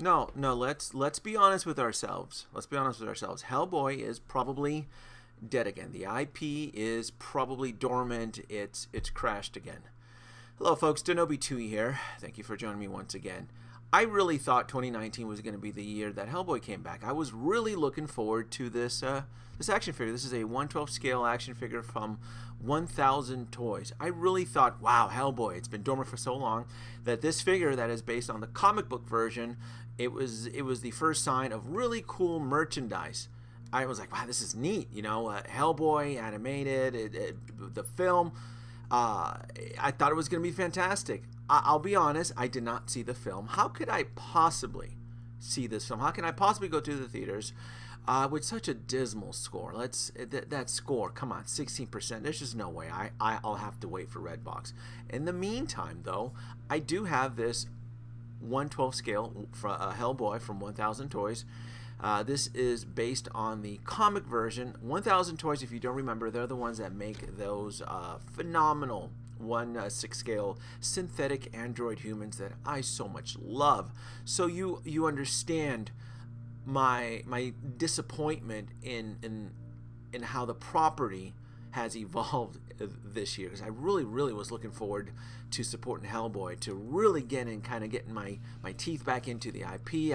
No, no. Let's be honest with ourselves. Let's be honest with ourselves. Hellboy is probably dead again. The IP is probably dormant. It's crashed again. Hello, folks. Denobi Tui here. Thank you for joining me once again. I really thought 2019 was going to be the year that Hellboy came back. I was really looking forward to this action figure. This is a 1/12 scale action figure from 1,000 Toys. I really thought, wow, Hellboy. It's been dormant for so long that this figure that is based on the comic book version, it was the first sign of really cool merchandise. I was like, wow, this is neat. Hellboy animated, the film. I thought it was going to be fantastic. I'll be honest, I did not see the film. How could I possibly see this film? How can I possibly go to the theaters with such a dismal score? That score, come on, 16%. There's just no way. I'll have to wait for Redbox. In the meantime, though, I do have this 1/12 scale Hellboy from 1,000 Toys. This is based on the comic version. 1,000 Toys, if you don't remember, they're the ones that make those phenomenal 1/6 scale synthetic android humans that I so much love. So you understand my disappointment in how the property has evolved this year, because I really was looking forward to supporting Hellboy, to really getting my teeth back into the IP.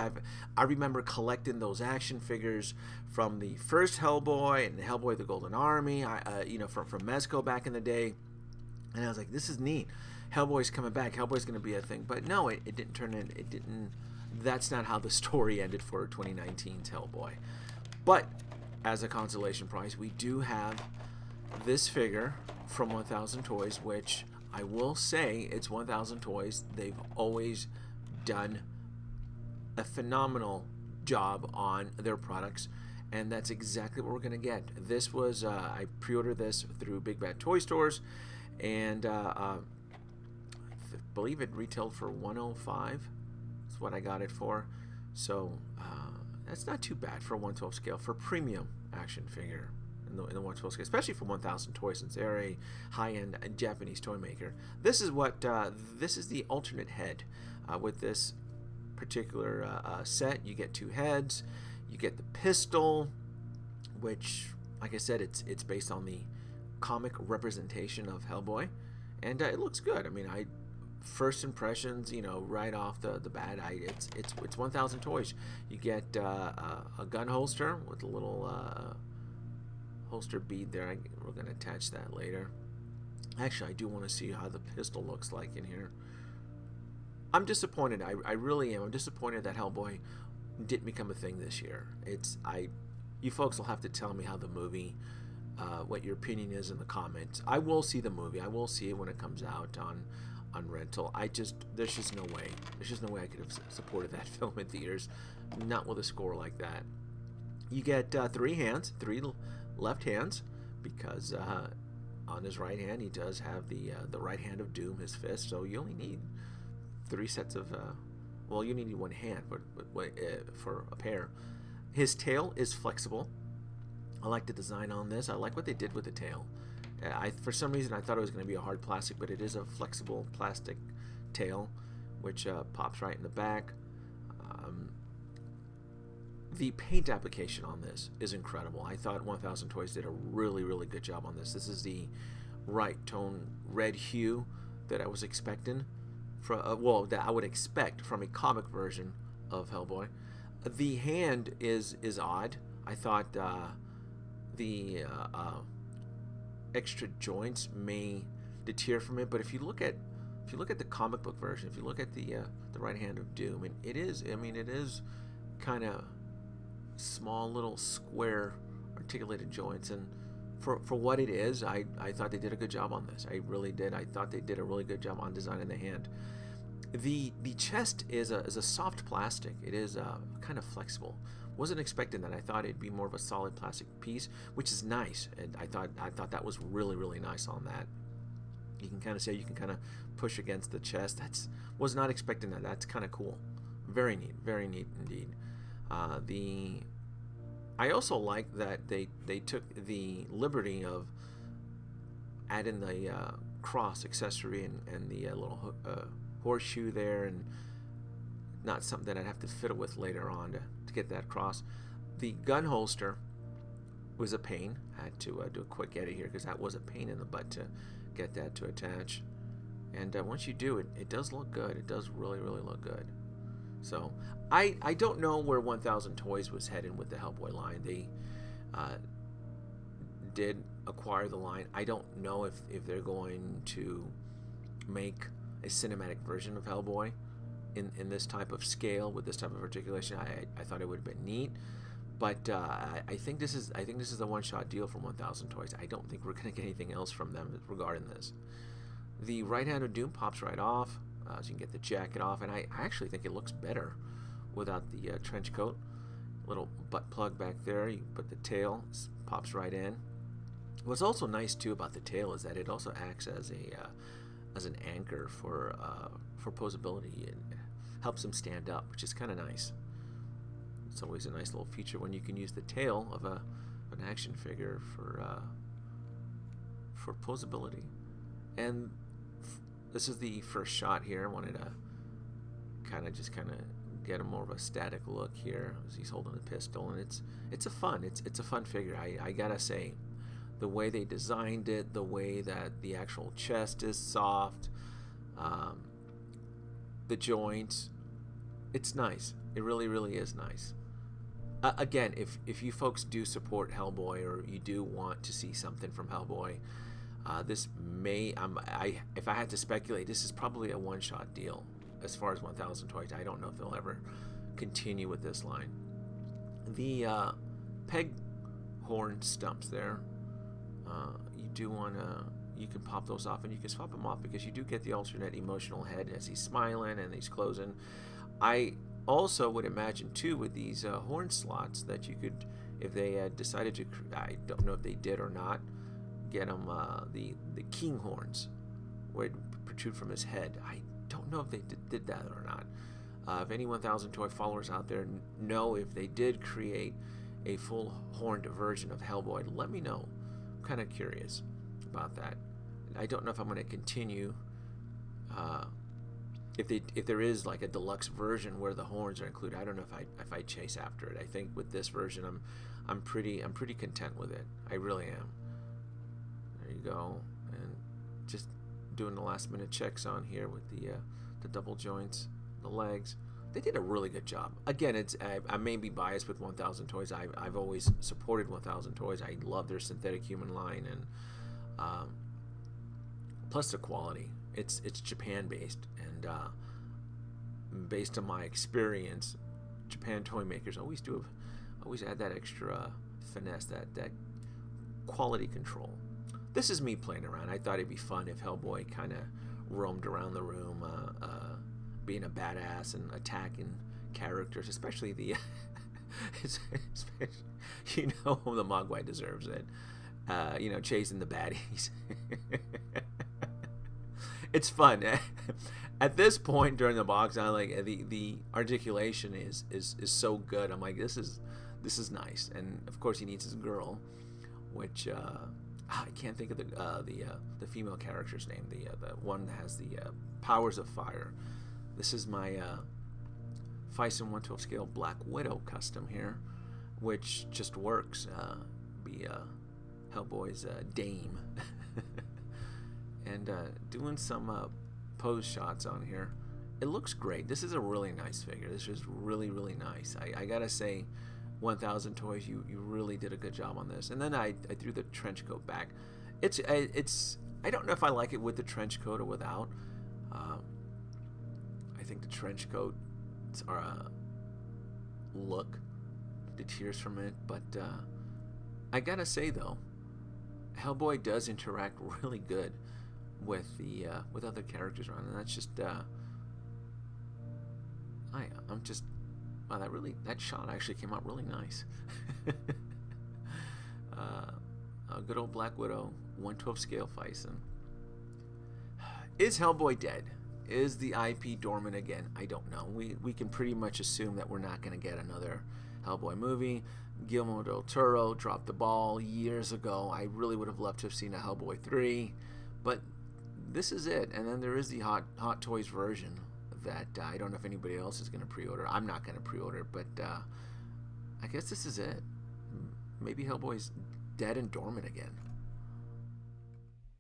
I remember collecting those action figures from the first Hellboy and Hellboy the Golden Army, from Mezco back in the day, and I was like, this is neat. Hellboy's coming back. Hellboy's going to be a thing, but no, it didn't turn in. It didn't. That's not how the story ended for 2019's Hellboy. But as a consolation prize, we do have this figure from 1,000 Toys, which I will say, it's 1,000 Toys. They've always done a phenomenal job on their products, and that's exactly what we're going to get. This was, I pre-ordered this through Big Bad Toy Stores, and I believe it retailed for $105. That's what I got it for. So that's not too bad for a 1/12 scale, for premium action figure in the 1/12 scale, especially for 1,000 Toys, since they're a high-end Japanese toy maker. This is the alternate head with this particular set. You get two heads. You get the pistol, which, like I said, it's based on the comic representation of Hellboy, and it looks good. I mean, first impressions, right off the bat, it's 1,000 Toys. You get a gun holster with a little holster bead there. We're going to attach that later. Actually, I do want to see how the pistol looks like in here. I'm disappointed. I really am. I'm disappointed that Hellboy didn't become a thing this year. You folks will have to tell me how the movie, what your opinion is in the comments. I will see the movie. I will see it when it comes out on rental. There's just no way. There's just no way I could have supported that film in theaters, not with a score like that. You get three left hands, because on his right hand he does have the right hand of Doom, his fist. So you only need three sets of. You need one hand, but for a pair. His tail is flexible. I like the design on this. I like what they did with the tail. For some reason, I thought it was going to be a hard plastic, but it is a flexible plastic tail, which pops right in the back. The paint application on this is incredible. I thought 1,000 Toys did a really good job on this. This is the right tone red hue that I was expecting, that I would expect from a comic version of Hellboy. The hand is odd. I thought the extra joints may deter from it, but if you look at the comic book version, if you look at the right hand of Doom, and it is kind of small little square articulated joints, and for what it is, I thought they did a good job on this. I really did. I thought they did a really good job on designing the hand. The chest is a soft plastic. It is kind of flexible. Wasn't expecting that. I thought it'd be more of a solid plastic piece, which is nice. And I thought that was really nice on that. You can kind of say you can kind of push against the chest. Was not expecting that. That's kind of cool. Very neat indeed. I also like that they took the liberty of adding the cross accessory and the little horseshoe there, and not something that I'd have to fiddle with later on to get that across. The gun holster was a pain. I had to do a quick edit here because that was a pain in the butt to get that to attach. And once you do it, it does look good. It does really, really look good. So I don't know where 1000 Toys was headed with the Hellboy line. They did acquire the line. I don't know if they're going to make a cinematic version of Hellboy in this type of scale with this type of articulation. I thought it would have been neat. But I think this is a one-shot deal from 1000 Toys. I don't think we're going to get anything else from them regarding this. The right hand of Doom pops right off, so you can get the jacket off, and I actually think it looks better without the trench coat. Little butt plug back there. You put the tail, pops right in. What's also nice too about the tail is that it also acts as an anchor for posability and helps them stand up, which is kind of nice. It's always a nice little feature when you can use the tail of an action figure for posability. And this is the first shot here. I wanted to kind of get a more of a static look here as he's holding a pistol, and it's a fun figure. I gotta say, the way they designed it, the way that the actual chest is soft, the joints, it's nice. It really, really is nice. Again, if you folks do support Hellboy or you do want to see something from Hellboy, this may, if I had to speculate, this is probably a one-shot deal as far as 1000 Toys. I don't know if they'll ever continue with this line. The peg horn stumps there, you do want to, you can pop those off, and you can swap them off because you do get the alternate emotional head as he's smiling and he's closing. I also would imagine too with these horn slots that you could, if they had decided to, I don't know if they did or not, get them the king horns where it protrude from his head. I don't know if they did that or not. If any 1000 Toy followers out there know if they did create a full horned version of Hellboy, let me know. I'm kind of curious about that. I don't know if I'm going to continue if there is like a deluxe version where the horns are included. I don't know if I chase after it. I think with this version I'm pretty content with it. I really am. There you go. And just doing the last minute checks on here with the double joints, the legs. They did a really good job. Again, I may be biased with 1000 Toys. I've always supported 1000 Toys. I love their synthetic human line, and plus the quality. It's Japan based, and based on my experience, Japan toy makers always add that extra finesse, that quality control. This is me playing around. I thought it'd be fun if Hellboy kind of roamed around the room, being a badass and attacking characters, especially the the Mogwai deserves it. Chasing the baddies. It's fun. At this point during the box, I like the articulation is so good. I'm like, this is nice. And of course, he needs his girl, which I can't think of the female character's name. The one that has the powers of fire. This is my Fison 1/12 scale Black Widow custom here, which just works. Be Hellboy's dame. And doing some pose shots on here. It looks great. This is a really nice figure. This is really, really nice. I gotta say, 1000 Toys, you really did a good job on this. And then I threw the trench coat back. It's I don't know if I like it with the trench coat or without. I think the trench coat look deters from it, but I gotta say though, Hellboy does interact really good with other characters around, and that's just I'm just wow, that shot actually came out really nice. A good old Black Widow 1/12 scale Fison. Is Hellboy dead? Is the IP dormant again? I don't know. We can pretty much assume that we're not going to get another Hellboy movie. Guillermo del Toro dropped the ball years ago. I really would have loved to have seen a Hellboy 3, but this is it. And then there is the Hot Toys version that I don't know if anybody else is going to pre-order. I'm not going to pre-order, but I guess this is it. Maybe Hellboy's dead and dormant again.